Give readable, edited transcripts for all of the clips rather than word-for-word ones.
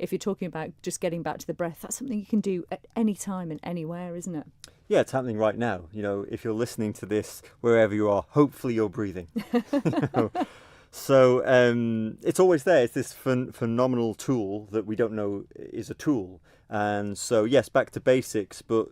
if you're talking about just getting back to the breath, that's something you can do at any time and anywhere, isn't it? Yeah, it's happening right now. If you're listening to this, wherever you are, hopefully you're breathing. So it's always there. It's this phenomenal tool that we don't know is a tool. And so, yes, back to basics, but,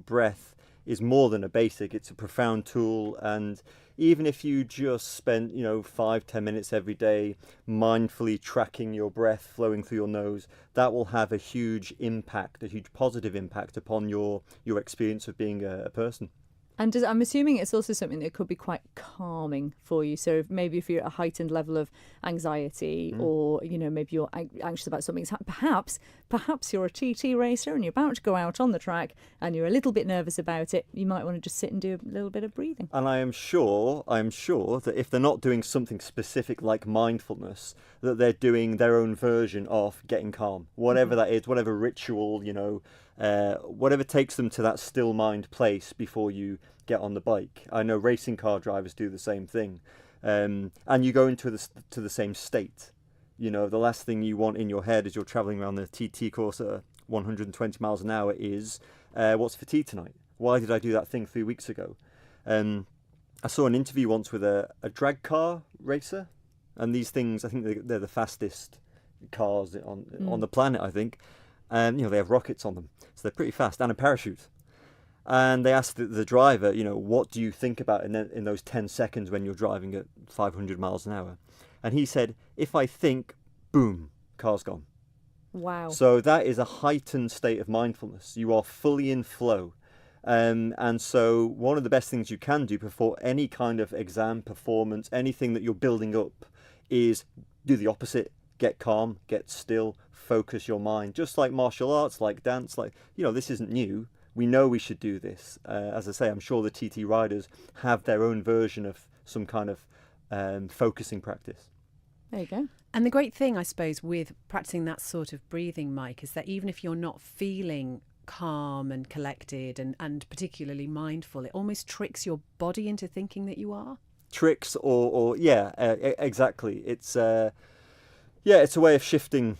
breath is more than a basic. It's a profound tool. And even if you just spent, 5-10 minutes every day mindfully tracking your breath flowing through your nose, that will have a huge impact, a huge positive impact upon your experience of being a person. And I'm assuming it's also something that could be quite calming for you. So maybe if you're at a heightened level of anxiety or, maybe you're anxious about something, perhaps you're a TT racer and you're about to go out on the track and you're a little bit nervous about it, you might want to just sit and do a little bit of breathing. And I am sure that if they're not doing something specific like mindfulness, that they're doing their own version of getting calm, whatever that is, whatever ritual, whatever takes them to that still mind place before you get on the bike. I know racing car drivers do the same thing, and you go into the same state. The last thing you want in your head as you're traveling around the TT course at 120 miles an hour is what's for tea tonight? Why did I do that thing 3 weeks ago? I saw an interview once with a drag car racer, and these things, I think they're the fastest cars on the planet, I think. And they have rockets on them, so they're pretty fast, and a parachute. And they asked the driver, what do you think about in those 10 seconds when you're driving at 500 miles an hour? And he said, if I think, boom, car's gone. Wow. So that is a heightened state of mindfulness. You are fully in flow. And so one of the best things you can do before any kind of exam, performance, anything that you're building up is do the opposite. Get calm, get still, focus your mind. Just like martial arts, like dance, this isn't new. We know we should do this. As I say, I'm sure the TT riders have their own version of some kind of focusing practice. There you go. And the great thing, I suppose, with practicing that sort of breathing, Mike, is that even if you're not feeling calm and collected and particularly mindful, it almost tricks your body into thinking that you are. Tricks exactly. It's it's a way of shifting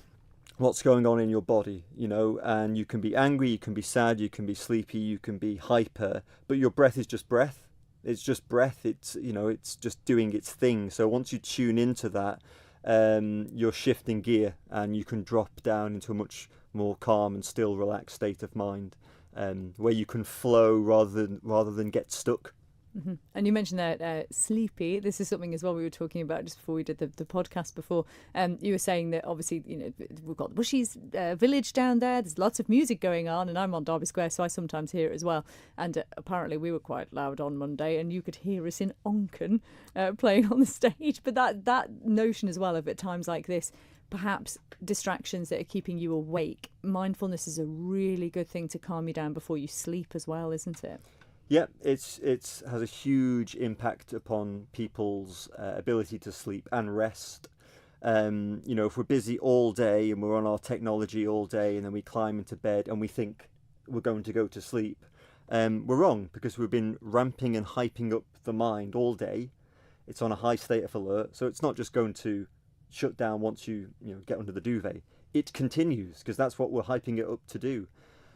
what's going on in your body, and you can be angry, you can be sad, you can be sleepy, you can be hyper, but your breath is just breath. It's just breath. It's just doing its thing. So once you tune into that, you're shifting gear and you can drop down into a much more calm and still relaxed state of mind, where you can flow rather than get stuck. Mm-hmm. And you mentioned that sleepy. This is something as well we were talking about just before we did the podcast before. You were saying that obviously we've got Bushy's village down there. There's lots of music going on, and I'm on Derby Square, so I sometimes hear it as well. And apparently we were quite loud on Monday, and you could hear us in Onken playing on the stage. But that notion as well of at times like this, perhaps distractions that are keeping you awake. Mindfulness is a really good thing to calm you down before you sleep as well, isn't it? Yeah, it has a huge impact upon people's ability to sleep and rest. If we're busy all day and we're on our technology all day and then we climb into bed and we think we're going to go to sleep, we're wrong, because we've been ramping and hyping up the mind all day. It's on a high state of alert, so it's not just going to shut down once you get under the duvet. It continues, because that's what we're hyping it up to do.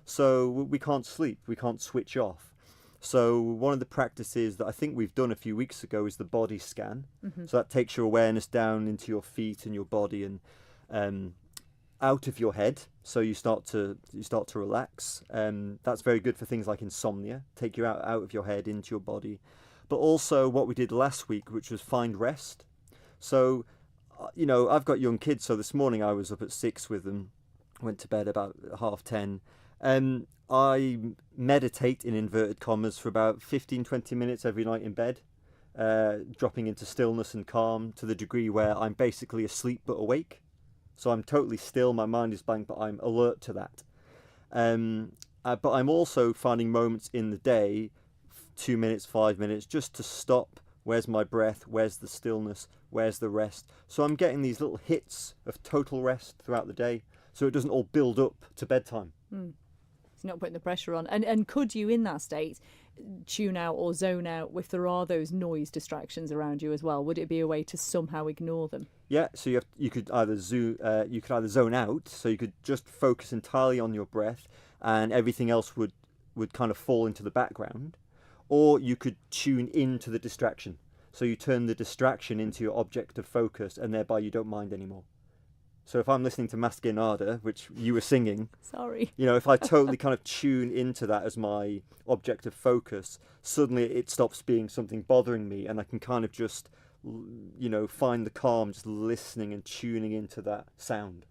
So we can't sleep, we can't switch off. So one of the practices that I think we've done a few weeks ago is the body scan. Mm-hmm. So that takes your awareness down into your feet and your body and out of your head. So you start to relax. That's very good for things like insomnia. Take you out of your head into your body. But also what we did last week, which was find rest. So, I've got young kids. So this morning I was up at 6 with them, went to bed about 10:30. I meditate, in inverted commas, for about 15-20 minutes every night in bed, dropping into stillness and calm to the degree where I'm basically asleep but awake. So I'm totally still, my mind is blank, but I'm alert to that. But I'm also finding moments in the day, 2 minutes, 5 minutes, just to stop. Where's my breath? Where's the stillness? Where's the rest? So I'm getting these little hits of total rest throughout the day, so it doesn't all build up to bedtime. It's not putting the pressure on. And could you, in that state, tune out or zone out if there are those noise distractions around you as well? Would it be a way to somehow ignore them? Yeah, so you could either zone out, so you could just focus entirely on your breath, and everything else would kind of fall into the background, or you could tune into the distraction. So you turn the distraction into your object of focus, and thereby you don't mind anymore. So if I'm listening to Masquinada, which you were singing, sorry, if I totally kind of tune into that as my object of focus, suddenly it stops being something bothering me, and I can kind of just, find the calm, just listening and tuning into that sound.